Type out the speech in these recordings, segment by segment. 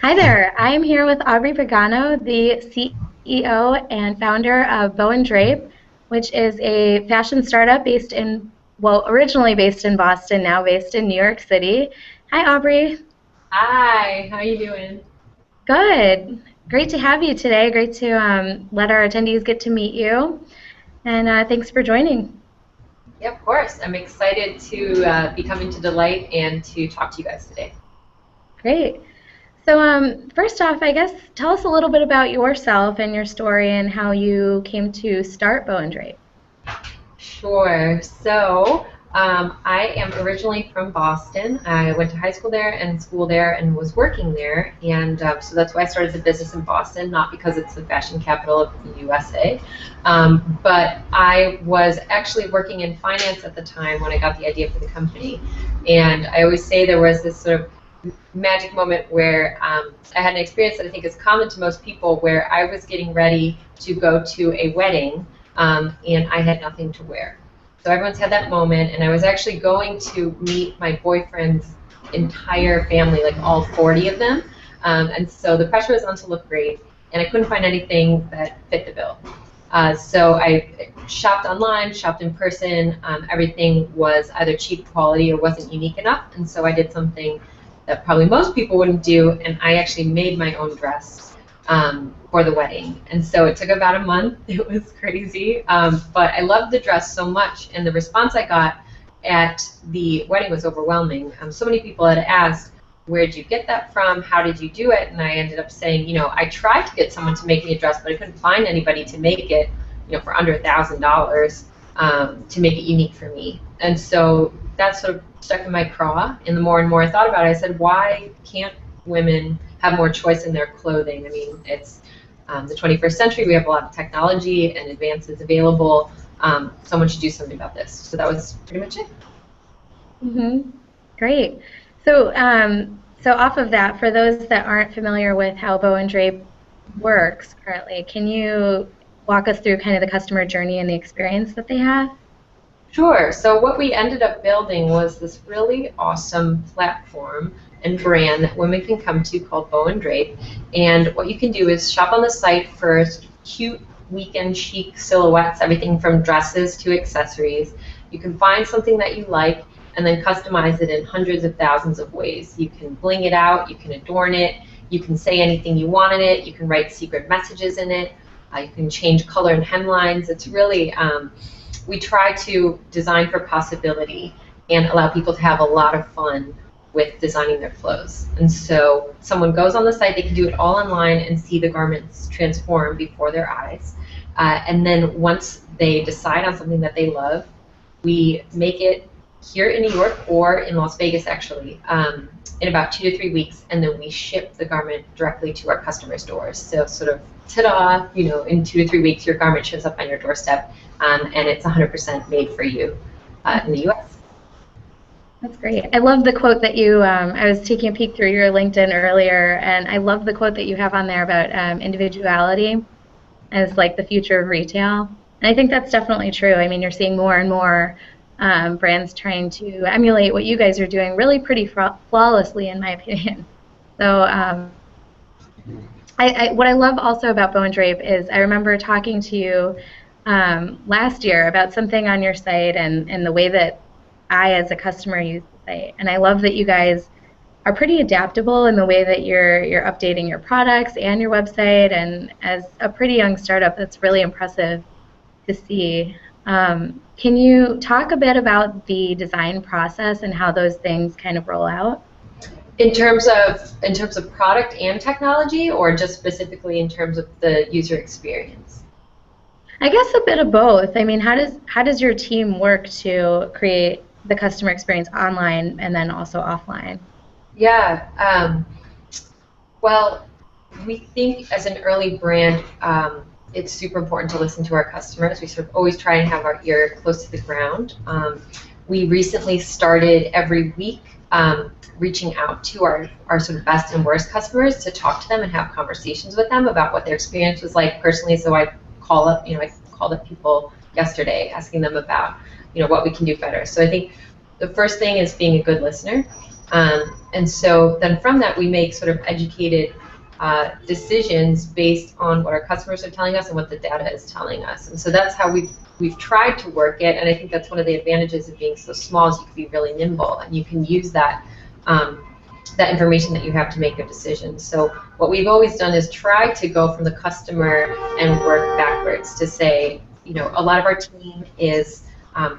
Hi there. I'm here with Aubrie Pagano, the CEO and founder of Drape, which is a fashion startup originally based in Boston, now based in New York City. Hi, Aubrie. Hi, how you doing? Good. Great to have you today. Great to let our attendees get to meet you. And thanks for joining. Yeah, of course. I'm excited to be coming to Delight and to talk to you guys today. Great. So, first off, I guess tell us a little bit about yourself and your story and how you came to start Drape. Sure. I am originally from Boston. I went to high school there and school there and was working there. And so that's why I started the business in Boston, not because it's the fashion capital of the USA. But I was actually working in finance at the time when I got the idea for the company. And I always say there was this sort of magic moment where I had an experience that I think is common to most people where I was getting ready to go to a wedding and I had nothing to wear. So everyone's had that moment, and I was actually going to meet my boyfriend's entire family, like all 40 of them. And so the pressure was on to look great, and I couldn't find anything that fit the bill. So I shopped online, shopped in person. Everything was either cheap quality or wasn't unique enough, and so I did something that probably most people wouldn't do, and I actually made my own dress for the wedding. And so it took about a month. It was crazy, but I loved the dress so much, and the response I got at the wedding was overwhelming. So many people had asked, where did you get that from? How did you do it? And I ended up saying, I tried to get someone to make me a dress, but I couldn't find anybody to make it, for under $1,000 to make it unique for me. And so that sort of stuck in my craw. And the more and more I thought about it, I said, why can't women have more choice in their clothing? I mean, it's the 21st century. We have a lot of technology and advances available. Someone should do something about this. So that was pretty much it. Mm-hmm. Great. So off of that, for those that aren't familiar with how Drape works currently, can you walk us through kind of the customer journey and the experience that they have? Sure. So what we ended up building was this really awesome platform and brand that women can come to called Drape. And what you can do is shop on the site for cute weekend chic silhouettes, everything from dresses to accessories. You can find something that you like and then customize it in hundreds of thousands of ways. You can bling it out, you can adorn it, you can say anything you want in it, you can write secret messages in it, you can change color and hemlines. It's really we try to design for possibility and allow people to have a lot of fun with designing their clothes. And so someone goes on the site, they can do it all online and see the garments transform before their eyes. And then once they decide on something that they love, we make it here in New York or in Las Vegas actually in about 2 to 3 weeks, and then we ship the garment directly to our customers' doors. So sort of ta-da, in 2 to 3 weeks your garment shows up on your doorstep, and it's 100% made for you in the US. That's great. I love the quote that I was taking a peek through your LinkedIn earlier, and I love the quote that you have on there about individuality as like the future of retail. And I think that's definitely true. I mean, you're seeing more and more brands trying to emulate what you guys are doing really pretty flawlessly, in my opinion. So what I love also about Drape is I remember talking to you last year about something on your site and the way that I, as a customer, use the site. And I love that you guys are pretty adaptable in the way that you're updating your products and your website. And as a pretty young startup, that's really impressive to see. Can you talk a bit about the design process and how those things kind of roll out? In terms of product and technology, or just specifically in terms of the user experience? I guess a bit of both. I mean, how does your team work to create the customer experience online and then also offline? Yeah. Well, we think as an early brand, it's super important to listen to our customers. We sort of always try and have our ear close to the ground. We recently started every week reaching out to our sort of best and worst customers to talk to them and have conversations with them about what their experience was like personally. So I called up people yesterday asking them about, what we can do better. So I think the first thing is being a good listener. And so then from that, we make sort of educated decisions based on what our customers are telling us and what the data is telling us. And so that's how we've tried to work it. And I think that's one of the advantages of being so small is you can be really nimble and you can use that that information that you have to make a decision. So what we've always done is try to go from the customer and work backwards to say, you know, a lot of our team is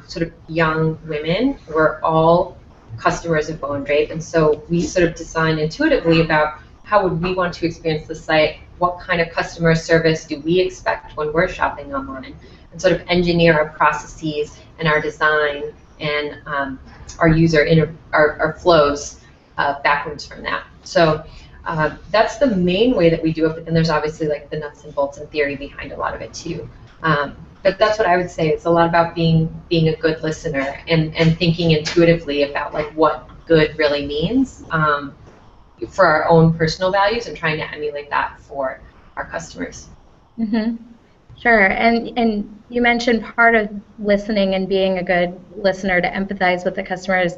sort of young women. We're all customers of Bow and Drape, and so we sort of design intuitively about how would we want to experience the site, what kind of customer service do we expect when we're shopping online, and sort of engineer our processes and our design and our flows backwards from that. So that's the main way that we do it, but then there's obviously like the nuts and bolts and theory behind a lot of it too. But that's what I would say. It's a lot about being a good listener and thinking intuitively about like what good really means for our own personal values and trying to emulate that for our customers. Mm-hmm. Sure. And you mentioned part of listening and being a good listener to empathize with the customers.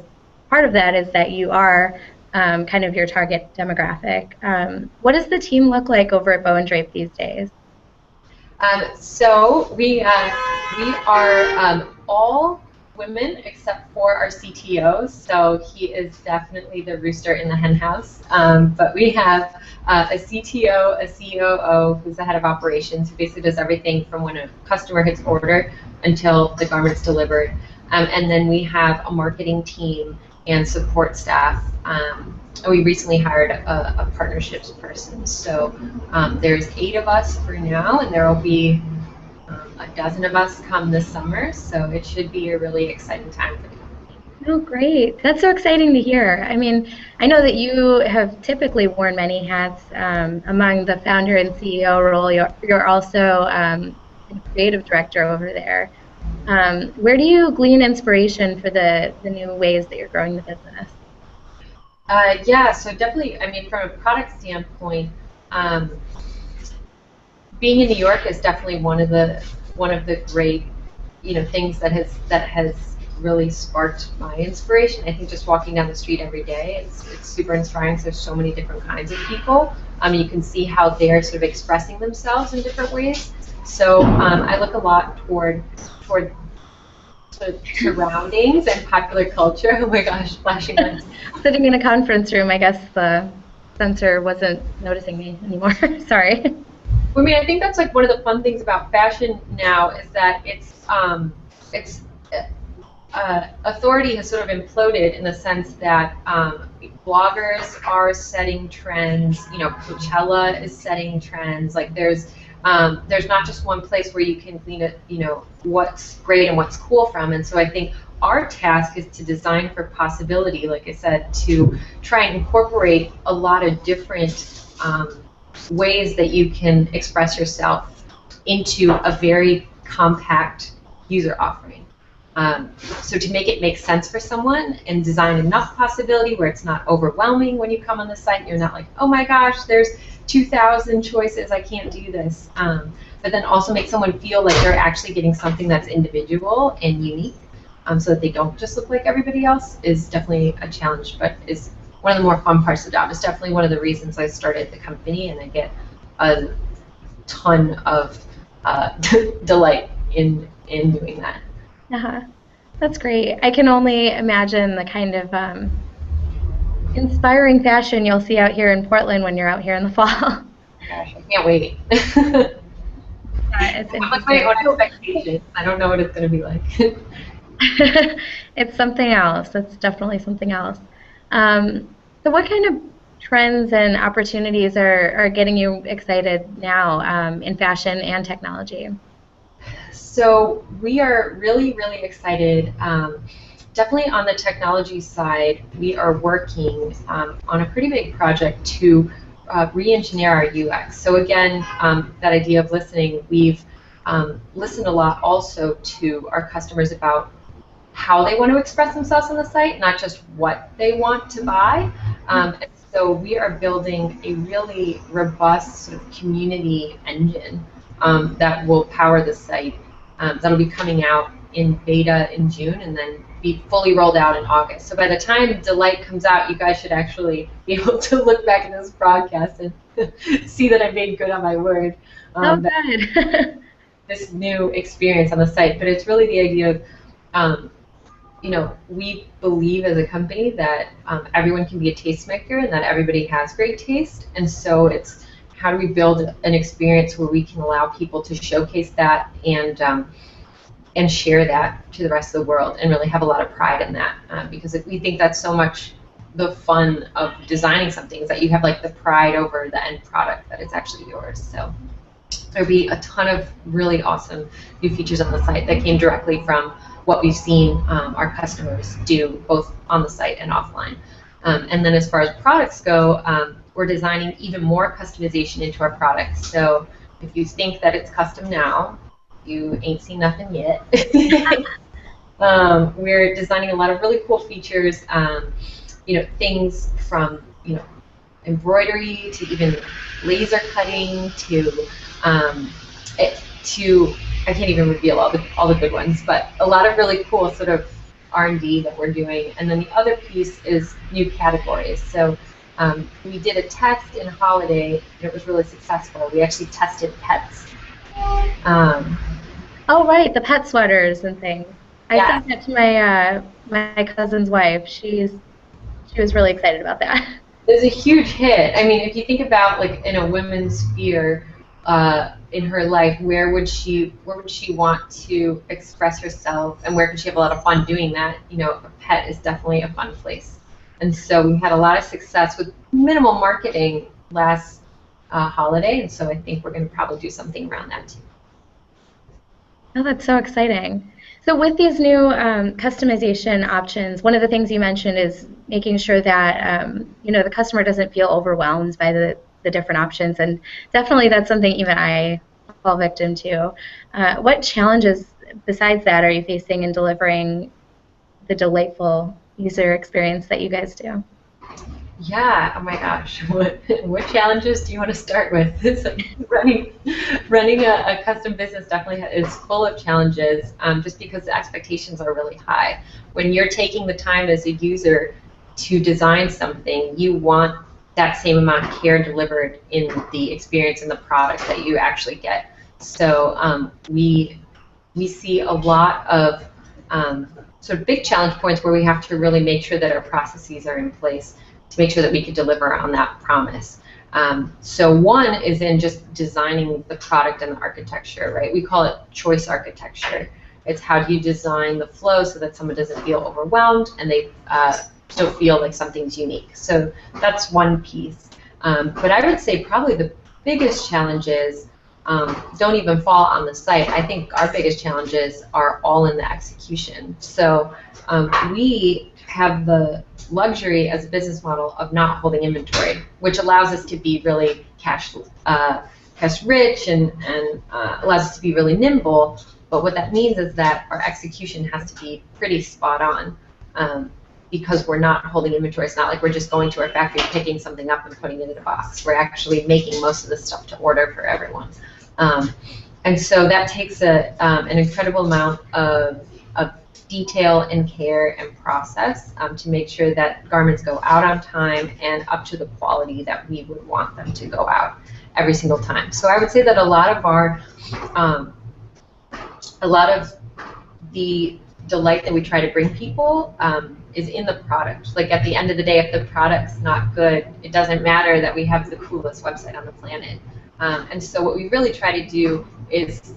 Part of that is that you are kind of your target demographic. What does the team look like over at Bow and Drape these days? So we are all women except for our CTO. So he is definitely the rooster in the hen house. But we have a CTO, a COO, who's the head of operations, who basically does everything from when a customer hits order until the garment's delivered. And then we have a marketing team and support staff. And we recently hired a partnerships person. So there's 8 of us for now, and there will be a dozen of us come this summer. So it should be a really exciting time for the company. Oh, great. That's so exciting to hear. I mean, I know that you have typically worn many hats among the founder and CEO role. You're also a creative director over there. Where do you glean inspiration for the new ways that you're growing the business? Yeah, so definitely, I mean, from a product standpoint, being in New York is definitely one of the great, things that has really sparked my inspiration. I think just walking down the street every day, it's super inspiring. There's so many different kinds of people. You can see how they're sort of expressing themselves in different ways. So I look a lot toward surroundings and popular culture. Oh my gosh, flashing lights. Sitting in a conference room, I guess the sensor wasn't noticing me anymore. Sorry. I mean, I think that's like one of the fun things about fashion now is that authority has sort of imploded in the sense that bloggers are setting trends. Coachella is setting trends. Like there's not just one place where you can glean what's great and what's cool from. And so I think our task is to design for possibility, like I said, to try and incorporate a lot of different ways that you can express yourself into a very compact user offering. So to make it make sense for someone and design enough possibility where it's not overwhelming when you come on the site. You're not like, oh my gosh, there's 2,000 choices, I can't do this. But then also make someone feel like they're actually getting something that's individual and unique, so that they don't just look like everybody else, is definitely a challenge, but is one of the more fun parts of the job. It's definitely one of the reasons I started the company, and I get a ton of delight in doing that. Uh-huh. That's great. I can only imagine the kind of inspiring fashion you'll see out here in Portland when you're out here in the fall. Gosh, I can't wait. It's my own expectations. I don't know what it's going to be like. It's something else. It's definitely something else. So what kind of trends and opportunities are getting you excited now in fashion and technology? So we are really, really excited. Definitely on the technology side, we are working on a pretty big project to re-engineer our UX. So again, that idea of listening, we've listened a lot also to our customers about how they want to express themselves on the site, not just what they want to buy. And so we are building a really robust sort of community engine that will power the site. That'll be coming out in beta in June and then be fully rolled out in August. So by the time Delight comes out, you guys should actually be able to look back at this broadcast and see that I made good on my word. Oh, good. This new experience on the site, but it's really the idea of, we believe as a company that everyone can be a tastemaker and that everybody has great taste, and so it's how do we build an experience where we can allow people to showcase that and share that to the rest of the world and really have a lot of pride in that, because we think that's so much the fun of designing something is that you have like the pride over the end product that it's actually yours. So there'll be a ton of really awesome new features on the site that came directly from what we've seen our customers do both on the site and offline. And then as far as products go, we're designing even more customization into our products. So if you think that it's custom now, you ain't seen nothing yet. We're designing a lot of really cool features, things from embroidery to even laser cutting to I can't even reveal all the good ones, but a lot of really cool sort of R&D that we're doing. And then the other piece is new categories. So we did a test in holiday, and it was really successful. We actually tested pets. Oh, right, the pet sweaters and things. I sent that to my cousin's wife. She was really excited about that. It was a huge hit. I mean, if you think about like in a women's sphere in her life, where would she want to express herself, and where could she have a lot of fun doing that? A pet is definitely a fun place. And so we had a lot of success with minimal marketing last holiday, and so I think we're going to probably do something around that too. Oh, that's so exciting. So with these new customization options, one of the things you mentioned is making sure that the customer doesn't feel overwhelmed by the different options, and definitely that's something even I fall victim to. What challenges besides that are you facing in delivering the delightful user experience that you guys do? Yeah, oh my gosh, what challenges do you want to start with? It's like running a custom business definitely is full of challenges, just because the expectations are really high. When you're taking the time as a user to design something, you want that same amount of care delivered in the experience and the product that you actually get. So we see a lot of sort of big challenge points where we have to really make sure that our processes are in place to make sure that we can deliver on that promise. So one is in just designing the product and the architecture, right? We call it choice architecture. It's how do you design the flow so that someone doesn't feel overwhelmed and they still feel like something's unique. So that's one piece. But I would say probably the biggest challenges don't even fall on the site. I think our biggest challenges are all in the execution. So we have the luxury as a business model of not holding inventory, which allows us to be really cash rich and allows us to be really nimble. But what that means is that our execution has to be pretty spot on. Because we're not holding inventory. It's not like we're just going to our factory, picking something up and putting it in a box. We're actually making most of the stuff to order for everyone. And so that takes an incredible amount of detail and care and process to make sure that garments go out on time and up to the quality that we would want them to go out every single time. So I would say that a lot of the delight that we try to bring people is in the product. Like at the end of the day, if the product's not good, it doesn't matter that we have the coolest website on the planet. And so what we really try to do is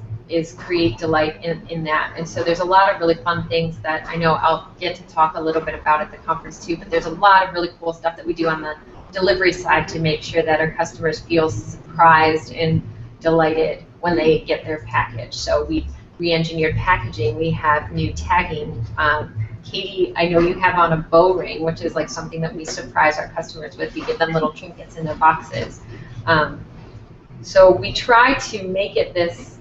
create delight in that. And so there's a lot of really fun things that I know I'll get to talk a little bit about at the conference too, but there's a lot of really cool stuff that we do on the delivery side to make sure that our customers feel surprised and delighted when they get their package. So we re-engineered packaging. We have new tagging. Katie, I know you have on a bow ring, which is like something that we surprise our customers with. We give them little trinkets in their boxes. So we try to make it this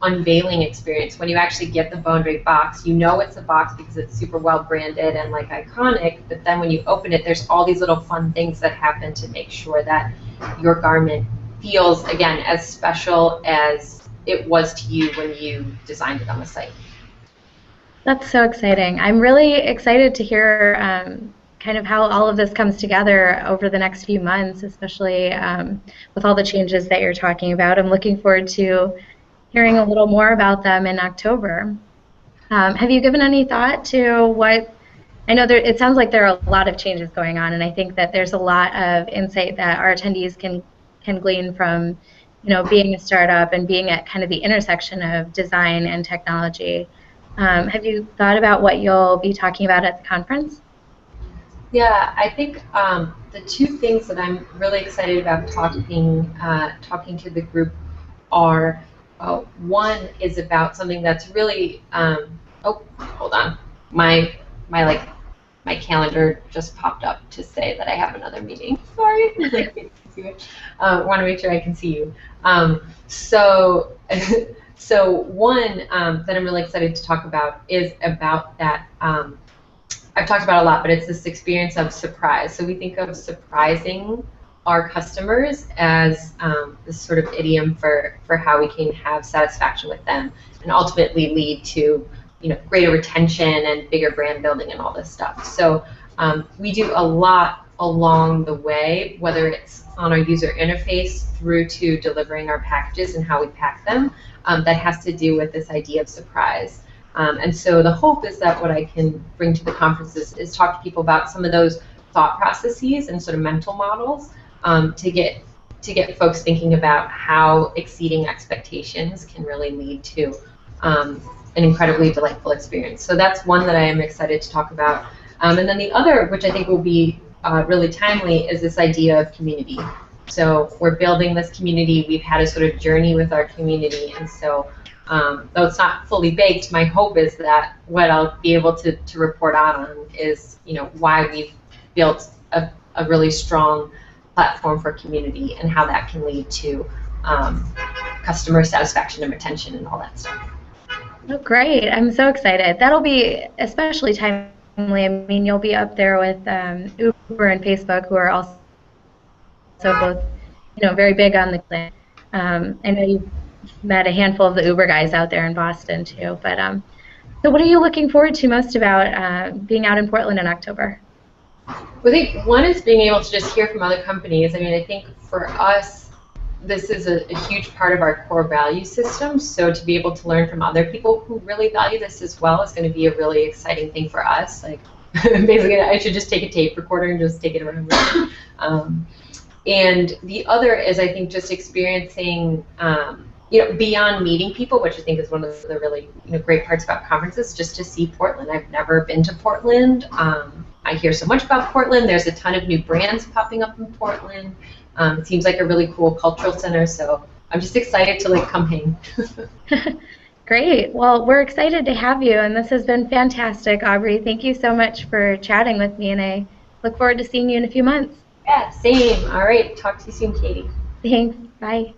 unveiling experience. When you actually get the Bone Drape box, you know it's a box because it's super well branded and like iconic, but then when you open it, there's all these little fun things that happen to make sure that your garment feels, again, as special as it was to you when you designed it on the site. That's so exciting. I'm really excited to hear kind of how all of this comes together over the next few months, especially with all the changes that you're talking about. I'm looking forward to hearing a little more about them in October. Have you given any thought to what? I know it sounds like there are a lot of changes going on, and I think that there's a lot of insight that our attendees can glean from, being a startup and being at kind of the intersection of design and technology. Have you thought about what you'll be talking about at the conference? Yeah, I think the two things that I'm really excited about talking to the group are one is about something that's really oh, hold on, my my like my calendar just popped up to say that I have another meeting. Sorry, want to make sure I can see you. So so one that I'm really excited to talk about is about that. I've talked about a lot, but it's this experience of surprise. So we think of surprising our customers as this sort of idiom for how we can have satisfaction with them and ultimately lead to greater retention and bigger brand building and all this stuff. So we do a lot along the way, whether it's on our user interface through to delivering our packages and how we pack them, that has to do with this idea of surprise. And so the hope is that what I can bring to the conferences is talk to people about some of those thought processes and sort of mental models to get folks thinking about how exceeding expectations can really lead to an incredibly delightful experience. So that's one that I am excited to talk about. And then the other, which I think will be really timely, is this idea of community. So we're building this community. We've had a sort of journey with our community, and so though it's not fully baked, my hope is that what I'll be able to report on is, why we've built a really strong platform for community and how that can lead to customer satisfaction and retention and all that stuff. Oh, great. I'm so excited. That'll be especially timely. I mean, you'll be up there with Uber and Facebook, who are also both, very big on the plan. I know you've met a handful of the Uber guys out there in Boston too. But so, what are you looking forward to most about being out in Portland in October? Well, I think one is being able to just hear from other companies. I mean, I think for us, this is a huge part of our core value system. So to be able to learn from other people who really value this as well is going to be a really exciting thing for us. Like, basically, I should just take a tape recorder and just take it around with me. And the other is, I think, just experiencing, beyond meeting people, which I think is one of the really great parts about conferences, just to see Portland. I've never been to Portland. I hear so much about Portland. There's a ton of new brands popping up in Portland. It seems like a really cool cultural center, so I'm just excited to come hang. Great. Well, we're excited to have you, and this has been fantastic, Aubrie. Thank you so much for chatting with me, and I look forward to seeing you in a few months. Yeah, same. All right. Talk to you soon, Katie. Thanks. Bye.